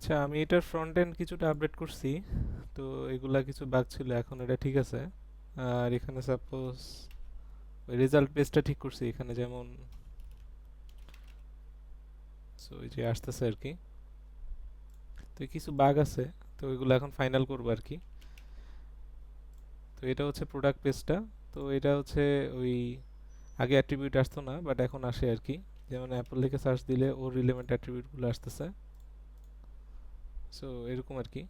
আচ্ছা, আমি এটার ফ্রন্ট এন্ড কিছুটা আপডেট করছি। তো এগুলা কিছু বাগ ছিল, এখন এটা ঠিক আছে। আর এখানে সাপোজ রেজাল্ট পেজটা ঠিক করছি এখানে, যেমন সো এই যে আসতেছে আর কি। তো কিছু বাগ আছে, তো এগুলো এখন ফাইনাল করবো আর কি। তো এটা হচ্ছে প্রোডাক্ট পেজটা। তো এটা হচ্ছে ওই আগে অ্যাট্রিবিউট আসতো না, বাট এখন আসে আর কি। যেমন অ্যাপল লিখে সার্চ দিলে ওর রিলেভেন্ট অ্যাট্রিবিউটগুলো আসতেছে। সো এরকম আর কি।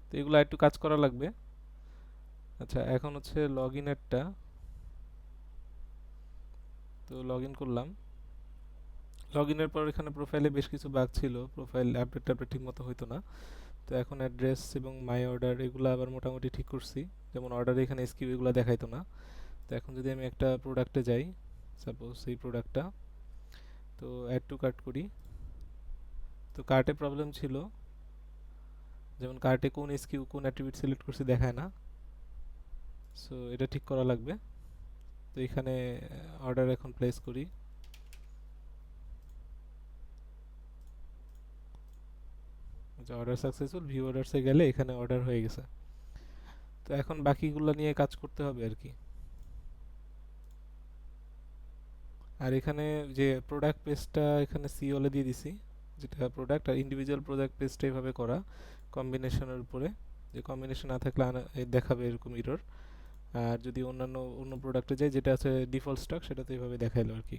তো এগুলো একটু কাজ করা লাগবে। আচ্ছা, এখন হচ্ছে লগ ইনেরটা। তো লগ ইন করলাম। লগ ইনের পর এখানে প্রোফাইলে বেশ কিছু বাগ ছিল, প্রোফাইল আপডেট আপডেট ঠিক মতো হইতো না। তো এখন অ্যাড্রেস এবং মাই অর্ডার এগুলো আবার মোটামুটি ঠিক করছি। যেমন অর্ডারে এখানে এসকিউ এগুলো দেখাইতো না। তো এখন যদি আমি একটা প্রোডাক্টে যাই, সাপোজ এই প্রোডাক্টটা, তো অ্যাড টু কার্ট করি। তো কার্টে প্রবলেম ছিল, যেমন কার্টে কোন এসকিউ কোন অ্যাট্রিবিউট সিলেক্ট করছি দেখায় না। সো এটা ঠিক করা লাগবে। তো এখানে অর্ডার এখন প্লেস করি। আচ্ছা, অর্ডার সাকসেসফুল, ভিউ অর্ডারসে গেলে এখানে অর্ডার হয়ে গেছে। তো এখন বাকিগুলো নিয়ে কাজ করতে হবে আর কি। আর এখানে যে প্রোডাক্ট পেজটা এখানে সিওলে দিয়ে দিছি, যেটা প্রোডাক্ট আর ইন্ডিভিজুয়াল প্রোডাক্ট পেজটা এভাবে করা কম্বিনেশনের উপরে। যে কম্বিনেশন না থাকলে দেখাবে এরকম এরর। আর যদি অন্য প্রোডাক্টে যায় যেটা আছে ডিফল্ট স্টক, সেটা তো এইভাবে দেখাইলো আর কি।